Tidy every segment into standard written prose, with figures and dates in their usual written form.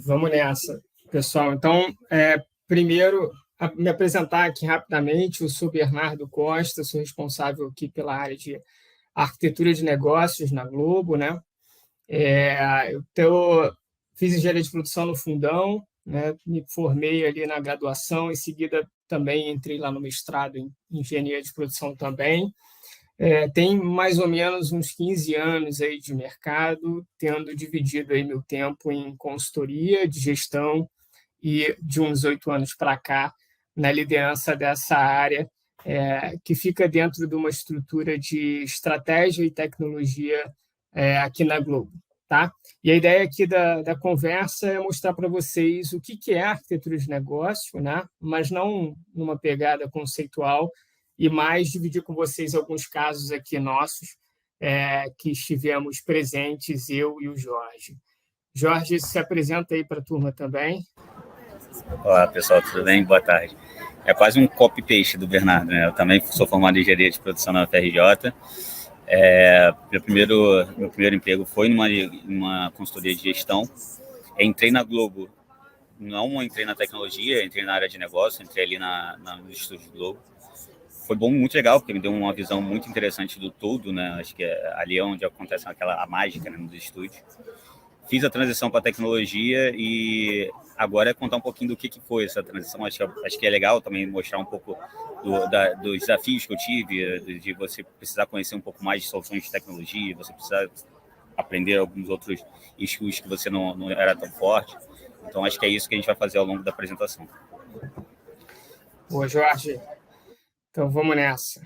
Vamos nessa, pessoal. Então, primeiro, me apresentar aqui rapidamente. Eu sou Bernardo Costa, sou responsável aqui pela área de arquitetura de negócios na Globo, né? Fiz engenharia de produção no Fundão, né? Me formei ali na graduação, em seguida também entrei lá no mestrado em engenharia de produção também. Tem mais ou menos uns 15 anos aí de mercado, tendo dividido aí meu tempo em consultoria de gestão e de uns 8 anos para cá na liderança dessa área, que fica dentro de uma estrutura de estratégia e tecnologia aqui na Globo. Tá? E a ideia aqui da conversa é mostrar para vocês o que é arquitetura de negócio, né? Mas não numa pegada conceitual, e mais dividir com vocês alguns casos aqui nossos que estivemos presentes, eu e o Jorge. Jorge, se apresenta aí para a turma também. Olá, pessoal, tudo bem? Boa tarde. É quase um copy-paste do Bernardo, né? Eu também sou formado em engenharia de produção na UFRJ. Meu primeiro emprego foi numa consultoria de gestão. Entrei na Globo, não entrei na tecnologia, entrei na área de negócio, entrei ali no estúdio Globo. Foi bom, muito legal, porque me deu uma visão muito interessante do todo, né? Acho que ali é onde acontece a mágica, né, nos estúdios. Fiz a transição para a tecnologia e agora é contar um pouquinho do que foi essa transição. Acho que é legal também mostrar um pouco dos desafios que eu tive, de você precisar conhecer um pouco mais de soluções de tecnologia, você precisar aprender alguns outros issues que você não era tão forte. Então, acho que é isso que a gente vai fazer ao longo da apresentação. Boa, Jorge. Então, vamos nessa.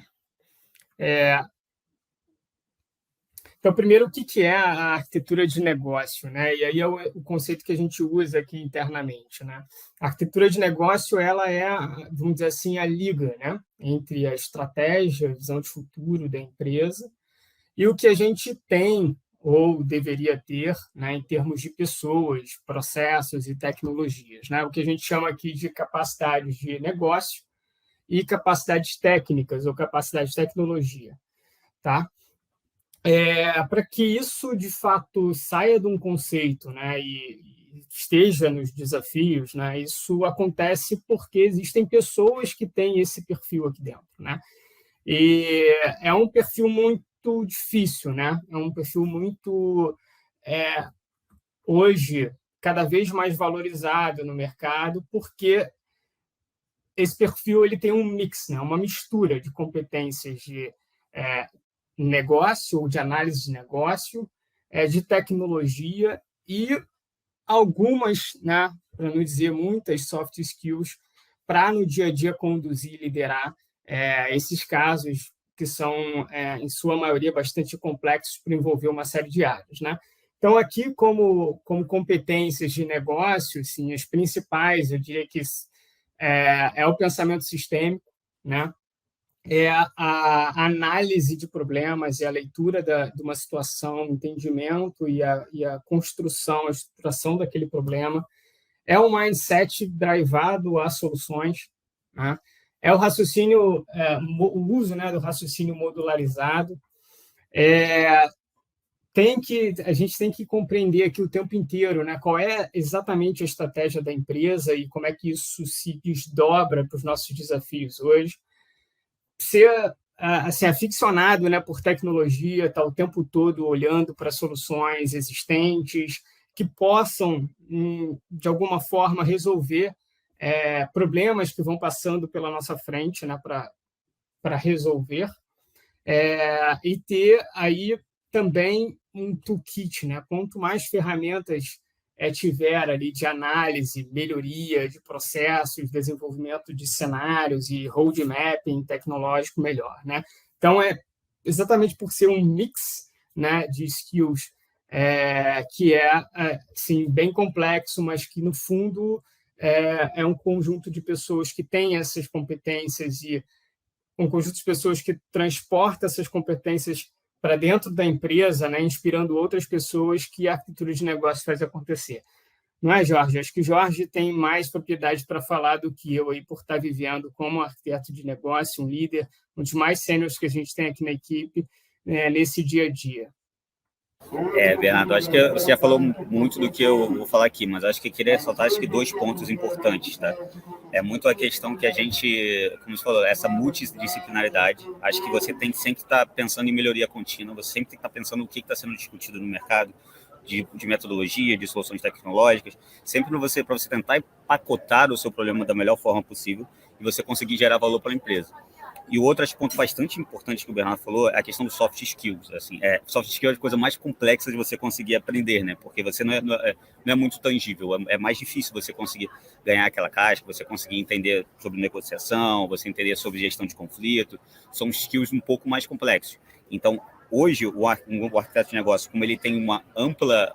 Então, primeiro, o que é a arquitetura de negócio, né? E aí é o conceito que a gente usa aqui internamente, né? A arquitetura de negócio, ela é, vamos dizer assim, a liga, né? Entre a estratégia, a visão de futuro da empresa e o que a gente tem ou deveria ter, né, em termos de pessoas, processos e tecnologias, né? O que a gente chama aqui de capacidades de negócio e capacidades técnicas ou capacidade de tecnologia, tá? Para que isso, de fato, saia de um conceito, né, e esteja nos desafios, né, isso acontece porque existem pessoas que têm esse perfil aqui dentro, né? E é um perfil muito difícil, né? É um perfil muito, hoje, cada vez mais valorizado no mercado, porque esse perfil ele tem um mix, né? Uma mistura de competências de negócio ou de análise de negócio, de tecnologia e algumas, né, para não dizer muitas, soft skills para no dia a dia conduzir e liderar esses casos que são, em sua maioria, bastante complexos para envolver uma série de áreas, né? Então, aqui, como competências de negócio, assim, as principais, eu diria que o pensamento sistêmico, né? A análise de problemas, a leitura de uma situação, o entendimento e a construção, a estruturação daquele problema. É um mindset drivado a soluções, né? É o raciocínio, o uso, né, do raciocínio modularizado. A gente tem que compreender aqui o tempo inteiro, né, qual é exatamente a estratégia da empresa e como é que isso se desdobra para os nossos desafios hoje. Ser assim, aficionado, né, por tecnologia, estar o tempo todo olhando para soluções existentes que possam, de alguma forma, resolver problemas que vão passando pela nossa frente, né, para resolver, e ter aí também um toolkit, né? Quanto mais ferramentas tiver ali de análise, melhoria de processos, desenvolvimento de cenários e roadmapping tecnológico, melhor, né? Então, exatamente por ser um mix, né, de skills que assim, bem complexo, mas que, no fundo, é um conjunto de pessoas que têm essas competências e um conjunto de pessoas que transporta essas competências para dentro da empresa, né, inspirando outras pessoas, que a arquitetura de negócio faz acontecer. Não é, Jorge? Acho que o Jorge tem mais propriedade para falar do que eu, aí, por estar vivendo como arquiteto de negócio, um líder, um dos mais sêniores que a gente tem aqui na equipe, nesse dia a dia. Bernardo, acho que você já falou muito do que eu vou falar aqui, mas acho que eu queria ressaltar acho que 2 pontos importantes, tá? É muito a questão que a gente, como você falou, essa multidisciplinaridade. Acho que você tem que sempre estar pensando em melhoria contínua, você sempre tem que estar pensando no que está sendo discutido no mercado, de metodologia, de soluções tecnológicas, sempre para você tentar empacotar o seu problema da melhor forma possível e você conseguir gerar valor para a empresa. E o outro ponto bastante importante que o Bernardo falou é a questão dos soft skills. Assim, soft skills é a coisa mais complexa de você conseguir aprender, né? Porque você não é muito tangível, é mais difícil você conseguir ganhar aquela casca, você conseguir entender sobre negociação, você entender sobre gestão de conflito. São skills um pouco mais complexos. Então, hoje, o arquiteto de negócio, como ele tem uma ampla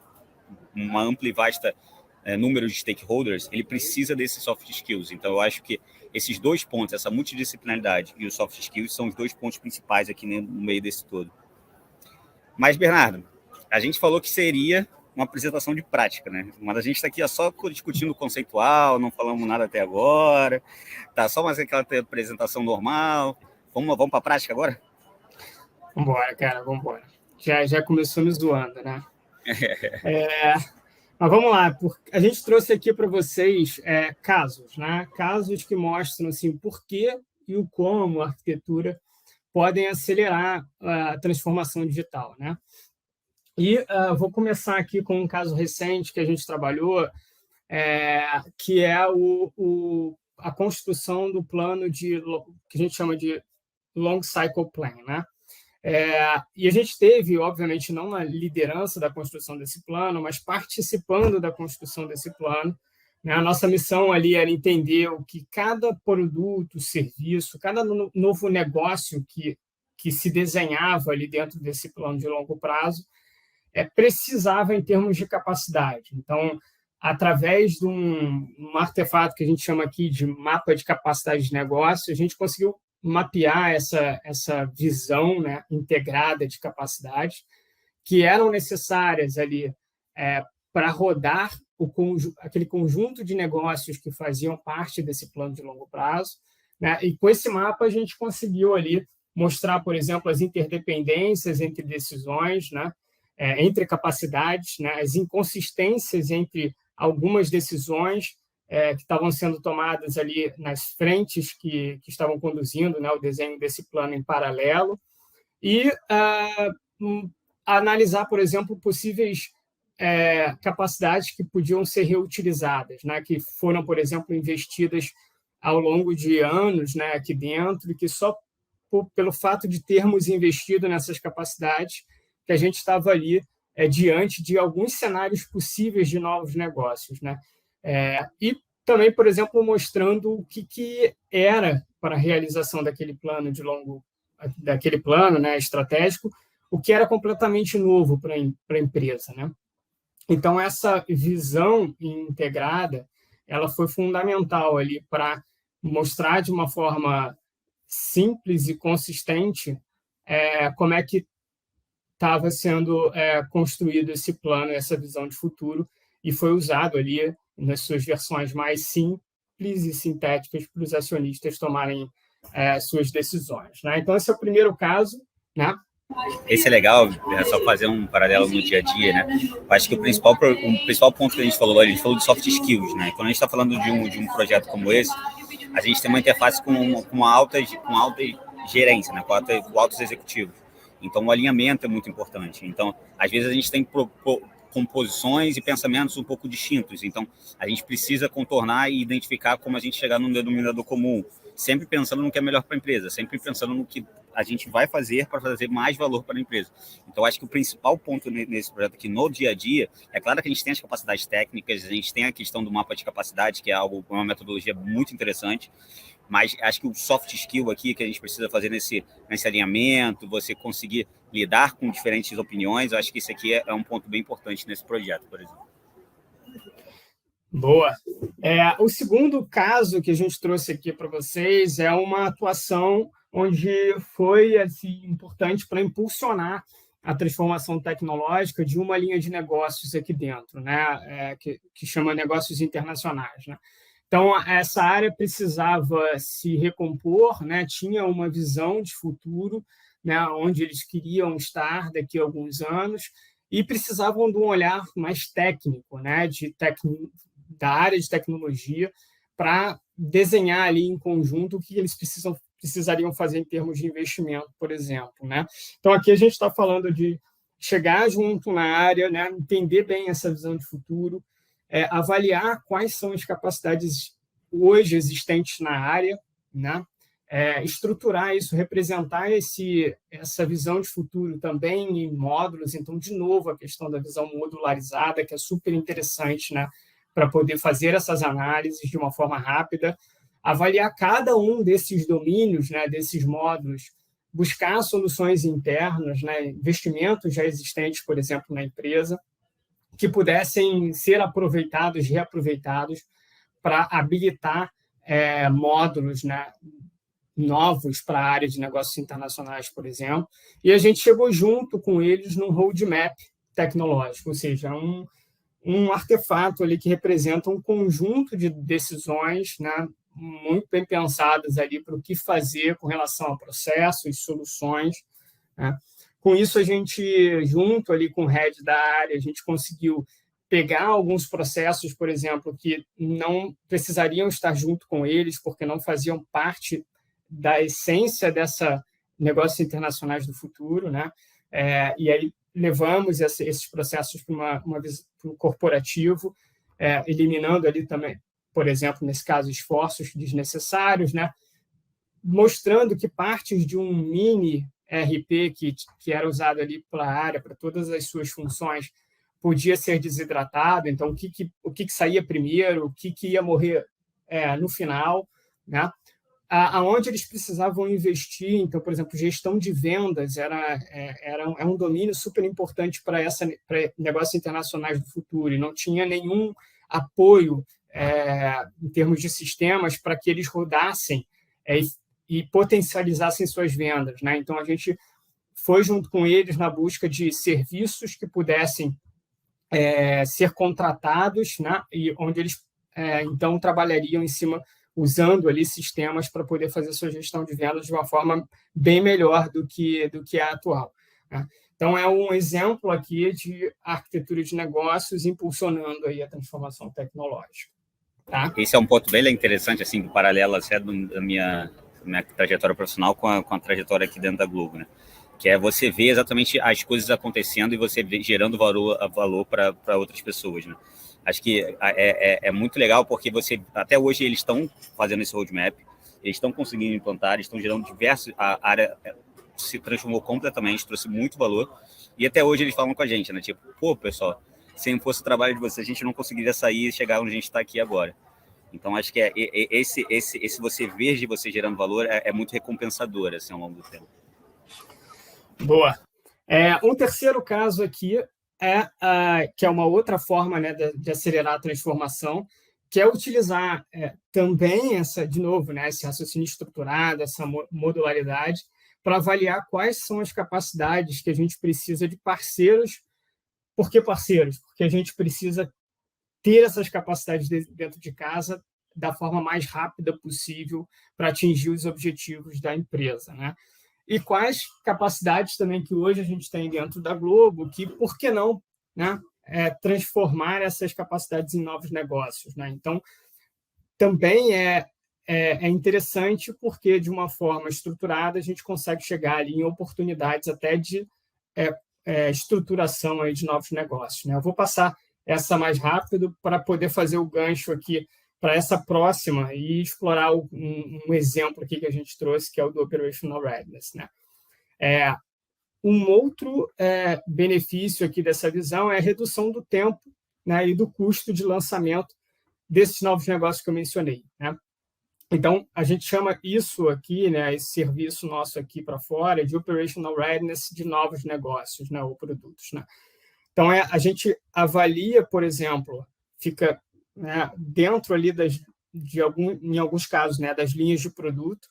e vasta número de stakeholders, ele precisa desses soft skills. Então, eu acho que esses 2 pontos, essa multidisciplinaridade e os soft skills, são os 2 pontos principais aqui no meio desse todo. Mas, Bernardo, a gente falou que seria uma apresentação de prática, né? Mas a gente está aqui só discutindo o conceitual, não falamos nada até agora, tá só mais aquela apresentação normal. Vamos para a prática agora? Vamos embora, cara, vamos embora. Já começou me zoando, né? Mas vamos lá, a gente trouxe aqui para vocês casos, né? Casos que mostram assim, o porquê e o como a arquitetura podem acelerar a transformação digital, né? E vou começar aqui com um caso recente que a gente trabalhou, que é a construção do plano que a gente chama de Long Cycle Plan, né? E a gente teve, obviamente, não na liderança da construção desse plano, mas participando da construção desse plano. Né? A nossa missão ali era entender o que cada produto, serviço, cada novo negócio que se desenhava ali dentro desse plano de longo prazo precisava em termos de capacidade. Então, através de um artefato que a gente chama aqui de mapa de capacidade de negócio, a gente conseguiu mapear essa visão, né, integrada de capacidade que eram necessárias ali para rodar aquele conjunto de negócios que faziam parte desse plano de longo prazo. Né? E com esse mapa a gente conseguiu ali mostrar, por exemplo, as interdependências entre decisões, né? Entre capacidades, né? As inconsistências entre algumas decisões que estavam sendo tomadas ali nas frentes que estavam conduzindo, né, o desenho desse plano em paralelo, e analisar, por exemplo, possíveis capacidades que podiam ser reutilizadas, né, que foram, por exemplo, investidas ao longo de anos, né, aqui dentro, e que só pelo fato de termos investido nessas capacidades que a gente estava ali diante de alguns cenários possíveis de novos negócios, né? E também, por exemplo, mostrando o que era para a realização daquele plano né, estratégico, o que era completamente novo para a empresa, né? Então, essa visão integrada, ela foi fundamental ali para mostrar de uma forma simples e consistente como é que estava sendo construído esse plano, essa visão de futuro, e foi usado ali nas suas versões mais simples e sintéticas para os acionistas tomarem suas decisões. Né? Então, esse é o primeiro caso. Né? Esse é legal, só fazer um paralelo no dia a dia, né? Eu acho que o principal ponto que a gente falou, a gente falou de soft skills, né? Quando a gente está falando de um projeto como esse, a gente tem uma interface com alta gerência, né? Com altos executivos. Então, o alinhamento é muito importante. Então, às vezes, a gente tem composições e pensamentos um pouco distintos. Então, a gente precisa contornar e identificar como a gente chegar num denominador comum, sempre pensando no que é melhor para a empresa, sempre pensando no que a gente vai fazer para trazer mais valor para a empresa. Então, acho que o principal ponto nesse projeto aqui, no dia a dia, é claro que a gente tem as capacidades técnicas, a gente tem a questão do mapa de capacidade, que é uma metodologia muito interessante, mas acho que o soft skill aqui que a gente precisa fazer nesse alinhamento, você conseguir lidar com diferentes opiniões, eu acho que isso aqui é um ponto bem importante nesse projeto, por exemplo. Boa. O segundo caso que a gente trouxe aqui para vocês é uma atuação onde foi assim, importante para impulsionar a transformação tecnológica de uma linha de negócios aqui dentro, né? Que chama negócios internacionais, né? Então, essa área precisava se recompor, né? Tinha uma visão de futuro, né? Onde eles queriam estar daqui a alguns anos, e precisavam de um olhar mais técnico, né, da área de tecnologia, para desenhar ali em conjunto o que eles precisariam fazer em termos de investimento, por exemplo, né? Então, aqui a gente está falando de chegar junto na área, né, entender bem essa visão de futuro, avaliar quais são as capacidades hoje existentes na área, né? Estruturar isso, representar essa visão de futuro também em módulos. Então, de novo, a questão da visão modularizada, que é super interessante, né, para poder fazer essas análises de uma forma rápida, avaliar cada um desses domínios, né, desses módulos, buscar soluções internas, né, investimentos já existentes, por exemplo, na empresa, que pudessem ser aproveitados, reaproveitados, para habilitar módulos, né, novos para a área de negócios internacionais, por exemplo, e a gente chegou junto com eles num roadmap tecnológico, ou seja, um artefato ali que representa um conjunto de decisões, né, muito bem pensadas ali para o que fazer com relação a processos, soluções, né? Com isso, a gente, junto ali com o head da área, a gente conseguiu pegar alguns processos, por exemplo, que não precisariam estar junto com eles, porque não faziam parte da essência dessa negócios internacionais do futuro, né? E aí levamos esses processos para um corporativo, eliminando ali também, por exemplo, nesse caso, esforços desnecessários, né? Mostrando que partes de um mini RP que era usado ali pela área, para todas as suas funções, podia ser desidratado. Então, o que saía primeiro, o que ia morrer no final, né? Aonde eles precisavam investir. Então, por exemplo, gestão de vendas é um domínio super importante para negócios internacionais do futuro, e não tinha nenhum apoio em termos de sistemas para que eles rodassem e potencializassem suas vendas, né? Então, a gente foi junto com eles na busca de serviços que pudessem ser contratados, né? E onde eles, então, trabalhariam em cima, usando ali sistemas para poder fazer sua gestão de vendas de uma forma bem melhor do que a atual, né? Então, é um exemplo aqui de arquitetura de negócios impulsionando aí a transformação tecnológica. Tá? Esse é um ponto bem interessante, assim, do paralelo até da minha trajetória profissional com a trajetória aqui dentro da Globo, né? Que é você ver exatamente as coisas acontecendo e você gerando valor para outras pessoas, né? Acho que é muito legal, porque até hoje eles estão fazendo esse roadmap, eles estão conseguindo implantar, eles estão gerando a área se transformou completamente, trouxe muito valor, e até hoje eles falam com a gente, né? Tipo, pô, pessoal, se não fosse o trabalho de vocês, a gente não conseguiria sair e chegar onde a gente está aqui agora. Então, acho que esse você ver de você gerando valor é muito recompensador, assim, ao longo do tempo. Boa. Um terceiro caso aqui que é uma outra forma, né, de acelerar a transformação, que é utilizar também de novo, né, esse raciocínio estruturado, essa modularidade, para avaliar quais são as capacidades que a gente precisa de parceiros. Por que parceiros? Porque a gente precisa ter essas capacidades dentro de casa da forma mais rápida possível para atingir os objetivos da empresa, né? E quais capacidades também que hoje a gente tem dentro da Globo, que, por que não, né, transformar essas capacidades em novos negócios, né? Então, também é interessante, porque, de uma forma estruturada, a gente consegue chegar ali em oportunidades até de estruturação aí de novos negócios, né? Eu vou passar essa mais rápido para poder fazer o gancho aqui para essa próxima e explorar um exemplo aqui que a gente trouxe, que é o do Operational Readiness, né? Um outro benefício aqui dessa visão é a redução do tempo, né, e do custo de lançamento desses novos negócios que eu mencionei, né? Então, a gente chama isso aqui, né, esse serviço nosso aqui para fora, de Operational Readiness de novos negócios, né, ou produtos, né? Então, a gente avalia, por exemplo, fica, né, dentro ali em alguns casos, né, das linhas de produto,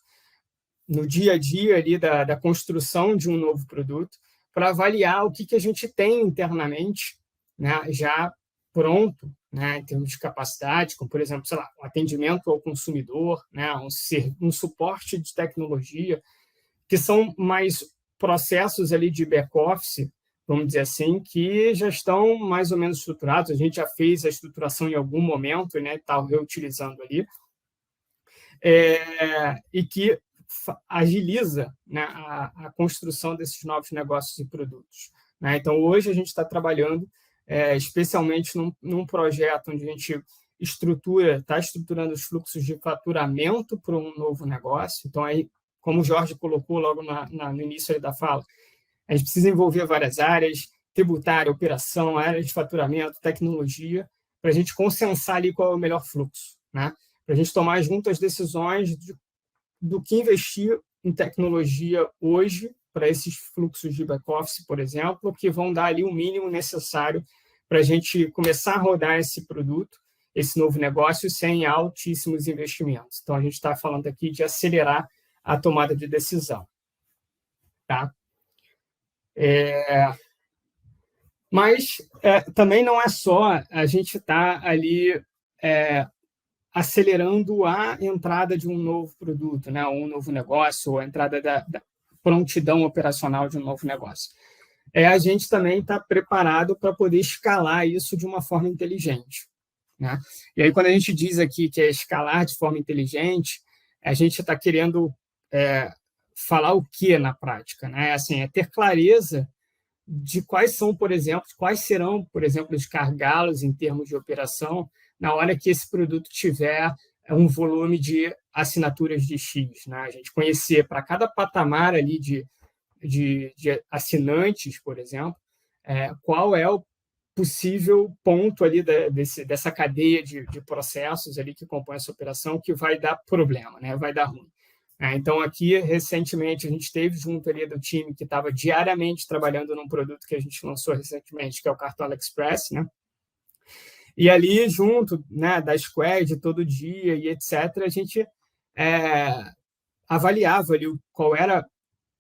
no dia a dia ali da construção de um novo produto, para avaliar o que a gente tem internamente, né, já pronto, né, em termos de capacidade, como, por exemplo, sei lá, um atendimento ao consumidor, né, um suporte de tecnologia, que são mais processos ali de back-office, vamos dizer assim, que já estão mais ou menos estruturados. A gente já fez a estruturação em algum momento, né, está reutilizando ali, e que agiliza, né, a construção desses novos negócios e produtos. Né? Então, hoje a gente está trabalhando especialmente num projeto onde a gente está estruturando os fluxos de faturamento para um novo negócio. Então, aí, como o Jorge colocou logo no início da fala, a gente precisa envolver várias áreas, tributária, operação, área de faturamento, tecnologia, para a gente consensar ali qual é o melhor fluxo, né? Para a gente tomar junto as decisões do que investir em tecnologia hoje para esses fluxos de back-office, por exemplo, que vão dar ali o mínimo necessário para a gente começar a rodar esse produto, esse novo negócio, sem altíssimos investimentos. Então, a gente está falando aqui de acelerar a tomada de decisão. Tá? Mas também não é só a gente estar ali acelerando a entrada de um novo produto, né, ou um novo negócio, ou a entrada da prontidão operacional de um novo negócio. A gente também está preparado para poder escalar isso de uma forma inteligente. Né? E aí, quando a gente diz aqui que é escalar de forma inteligente, a gente está querendo falar o que na prática? Né? Assim, é ter clareza de quais serão, por exemplo, os gargalos em termos de operação na hora que esse produto tiver um volume de assinaturas de X. Né? A gente conhecer para cada patamar ali de assinantes, por exemplo, qual é o possível ponto ali dessa cadeia de processos ali que compõe essa operação que vai dar problema, né? Vai dar ruim. Então, aqui, recentemente, a gente esteve junto ali do time que estava diariamente trabalhando num produto que a gente lançou recentemente, que é o Cartola Express, né? E ali, junto, né, da Squad, todo dia e etc., a gente avaliava ali qual era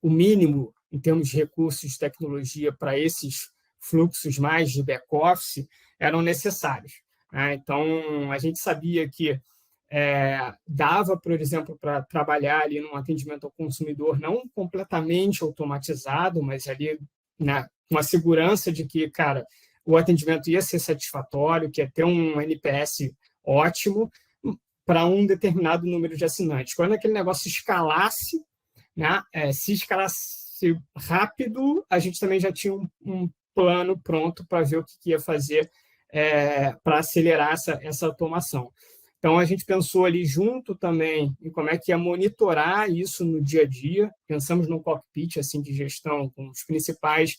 o mínimo em termos de recursos de tecnologia para esses fluxos mais de back-office eram necessários. Né? Então, a gente sabia que dava, por exemplo, para trabalhar ali num atendimento ao consumidor não completamente automatizado, mas ali, né, com a segurança de que, cara, o atendimento ia ser satisfatório, que ia ter um NPS ótimo para um determinado número de assinantes. Quando aquele negócio escalasse, né, se escalasse rápido, a gente também já tinha um plano pronto para ver o que ia fazer para acelerar essa automação. Então, a gente pensou ali junto também em como é que ia monitorar isso no dia a dia. Pensamos no cockpit assim, de gestão, com os principais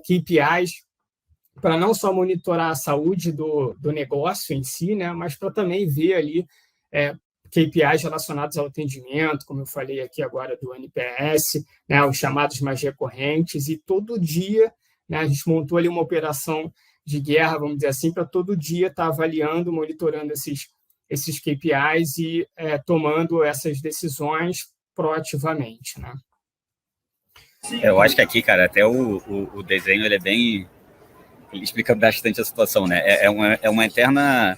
KPIs, para não só monitorar a saúde do negócio em si, né, mas para também ver ali KPIs relacionados ao atendimento, como eu falei aqui agora do NPS, né, os chamados mais recorrentes, e todo dia, né, a gente montou ali uma operação de guerra, vamos dizer assim, para todo dia estar avaliando, monitorando esses KPIs e tomando essas decisões proativamente. Né? Eu acho que aqui, cara, até o desenho ele explica bastante a situação, né? É uma eterna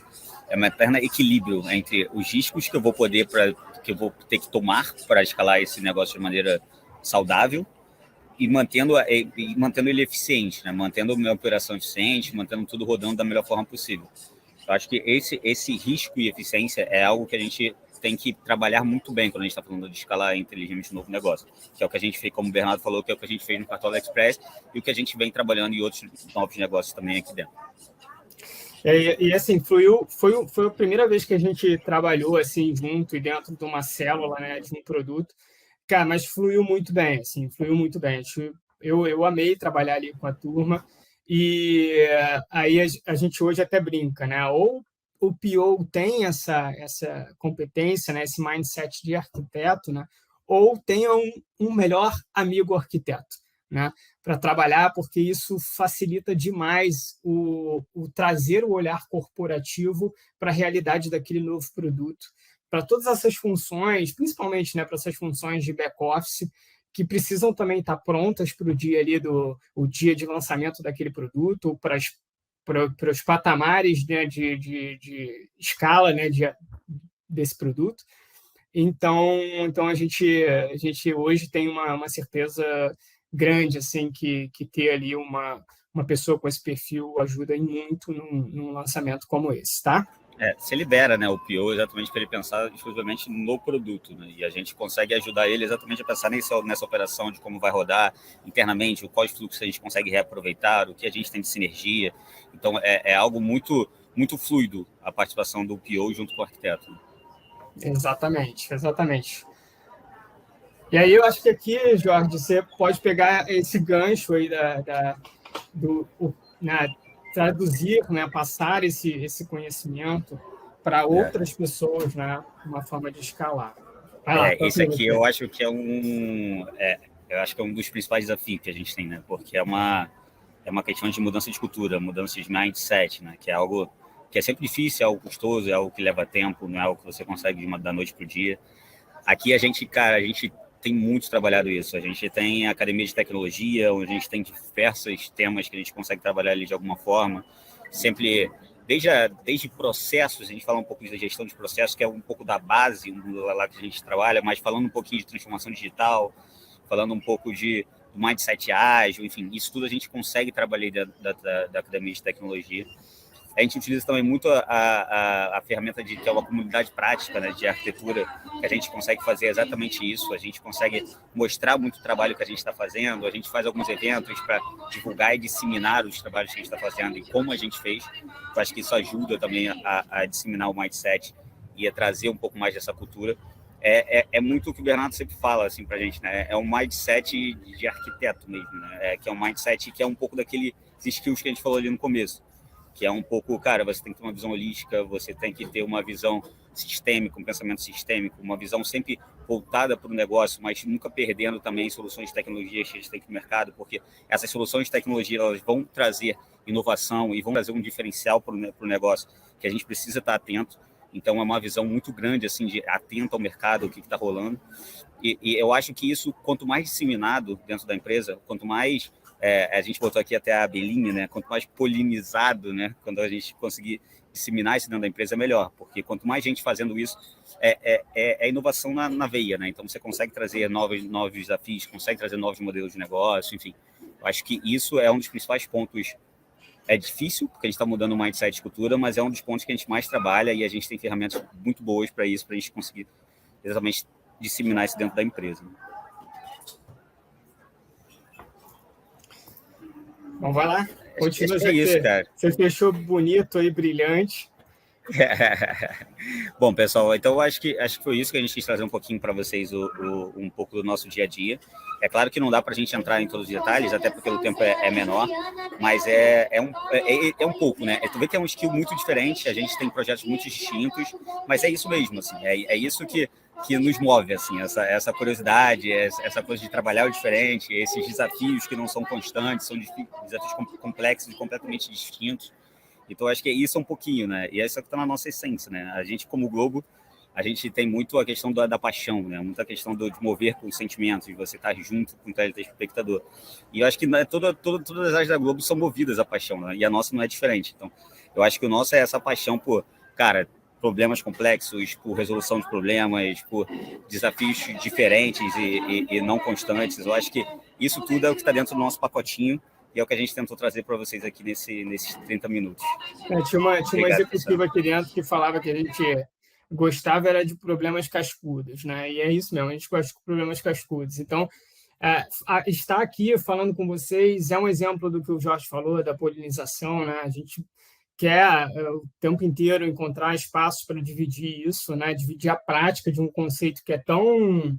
equilíbrio entre os riscos que eu vou ter que tomar para escalar esse negócio de maneira saudável e mantendo ele eficiente, né? Mantendo a minha operação eficiente, mantendo tudo rodando da melhor forma possível. Eu acho que esse risco e eficiência é algo que a gente tem que trabalhar muito bem quando a gente está falando de escalar inteligentemente um novo negócio, que é o que a gente fez, como o Bernardo falou, que é o que a gente fez no Cartola Express e o que a gente vem trabalhando em outros novos negócios também aqui dentro. E assim, foi a primeira vez que a gente trabalhou assim junto e dentro de uma célula, né, de um produto. Cara, mas fluiu muito bem, assim, fluiu muito bem. Eu amei trabalhar ali com a turma. E aí a gente hoje até brinca, né? Ou o PO tem essa competência, né? Esse mindset de arquiteto, né? Ou tenha um melhor amigo arquiteto, né? Para trabalhar, porque isso facilita demais o trazer o olhar corporativo para a realidade daquele novo produto, para todas essas funções, principalmente, né, para essas funções de back-office, que precisam também estar prontas para o dia ali o dia de lançamento daquele produto, para os patamares, né, de escala, né, desse produto. Então a gente hoje tem uma certeza grande assim que ter ali uma pessoa com esse perfil ajuda muito num lançamento como esse, tá? Você libera, né, o PO exatamente para ele pensar exclusivamente no produto, né? E a gente consegue ajudar ele exatamente a pensar nessa operação de como vai rodar internamente, quais fluxos a gente consegue reaproveitar, o que a gente tem de sinergia. Então, é algo muito, muito fluido a participação do PO junto com o arquiteto. Exatamente. E aí eu acho que aqui, Jorge, você pode pegar esse gancho aí traduzir, né, passar esse conhecimento para outras pessoas, né, uma forma de escalar. Vai lá, Esse aqui eu acho que é um dos principais desafios que a gente tem, né? Porque é uma questão de mudança de cultura, mudança de mindset, né? Que é algo que é sempre difícil, é algo custoso, é algo que leva tempo, não é algo que você consegue da noite para o dia. Aqui a gente tem muito trabalhado isso. A gente tem a academia de tecnologia, onde a gente tem diversos temas que a gente consegue trabalhar ali de alguma forma. Sempre, desde processos, a gente fala um pouco da gestão de processos, que é um pouco da base lá que a gente trabalha, mas falando um pouquinho de transformação digital, falando um pouco do mindset ágil, enfim, isso tudo a gente consegue trabalhar da academia de tecnologia. A gente utiliza também muito a ferramenta que é uma comunidade prática, né, de arquitetura, que a gente consegue fazer exatamente isso, a gente consegue mostrar muito o trabalho que a gente está fazendo, a gente faz alguns eventos para divulgar e disseminar os trabalhos que a gente está fazendo e como a gente fez. Eu acho que isso ajuda também a disseminar o mindset e a trazer um pouco mais dessa cultura. É muito o que o Bernardo sempre fala assim, para a gente, né? É um mindset de arquiteto mesmo, né? Que é um mindset que é um pouco daqueles skills que a gente falou ali no começo, que é um pouco, cara, você tem que ter uma visão holística, você tem que ter uma visão sistêmica, um pensamento sistêmico, uma visão sempre voltada para o negócio, mas nunca perdendo também soluções de tecnologia que a gente tem no mercado, porque essas soluções de tecnologia elas vão trazer inovação e vão trazer um diferencial para o negócio que a gente precisa estar atento. Então, é uma visão muito grande, assim, de atento ao mercado, o que está rolando. E eu acho que isso, quanto mais disseminado dentro da empresa, quanto mais a gente botou aqui até a abelhinha, né? Quanto mais polinizado, né? Quando a gente conseguir disseminar isso dentro da empresa, é melhor. Porque quanto mais gente fazendo isso, é inovação na veia, né? Então, você consegue trazer novos desafios, consegue trazer novos modelos de negócio, enfim. Eu acho que isso é um dos principais pontos. É difícil, porque a gente está mudando o mindset de cultura, mas é um dos pontos que a gente mais trabalha e a gente tem ferramentas muito boas para isso, para a gente conseguir exatamente disseminar isso dentro da empresa. Bom, vai lá. Continua, isso, cara. Você fechou bonito aí, brilhante. Bom, pessoal, então eu acho que foi isso que a gente quis trazer um pouquinho para vocês, um pouco do nosso dia a dia. É claro que não dá para a gente entrar em todos os detalhes, até porque o tempo é menor, mas é um pouco, né? Tu vê que é um skill muito diferente, a gente tem projetos muito distintos, mas é isso mesmo, assim, é isso que nos move, assim, essa curiosidade, essa coisa de trabalhar o diferente, esses desafios que não são constantes, são desafios complexos e completamente distintos. Então, acho que isso é um pouquinho, né? E isso é que está na nossa essência, né? A gente, como Globo, a gente tem muito a questão da paixão, né? Muita questão de mover com os sentimentos, de você estar junto com o telespectador. E eu acho que todas as áreas da Globo são movidas à paixão, né? E a nossa não é diferente. Então, eu acho que o nosso é essa paixão por, cara, problemas complexos, por resolução de problemas, por desafios diferentes e não constantes. Eu acho que isso tudo é o que está dentro do nosso pacotinho. E é o que a gente tentou trazer para vocês aqui nesses 30 minutos. Tinha uma executiva aqui dentro que falava que a gente gostava era de problemas cascudos, né? E é isso mesmo, a gente gosta de problemas cascudos. Então, estar aqui falando com vocês é um exemplo do que o Jorge falou, da polinização, né? A gente quer o tempo inteiro encontrar espaços para dividir isso, né? Dividir a prática de um conceito que é tão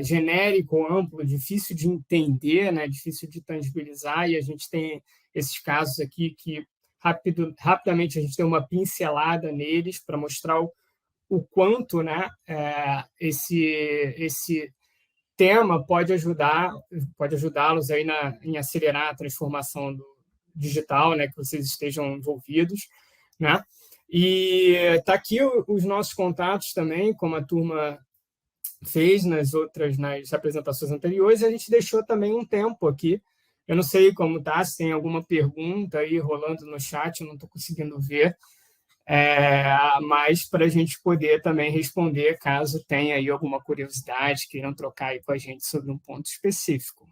genérico, amplo, difícil de entender, né? Difícil de tangibilizar, e a gente tem esses casos aqui que rapidamente a gente tem uma pincelada neles para mostrar o quanto, né, esse tema pode ajudá-los aí em acelerar a transformação digital, né, que vocês estejam envolvidos, né? E tá aqui os nossos contatos também, como a turma fez nas apresentações anteriores, a gente deixou também um tempo aqui. Eu não sei como tá, se tem alguma pergunta aí rolando no chat, eu não estou conseguindo ver, mas para a gente poder também responder caso tenha aí alguma curiosidade, queiram trocar aí com a gente sobre um ponto específico.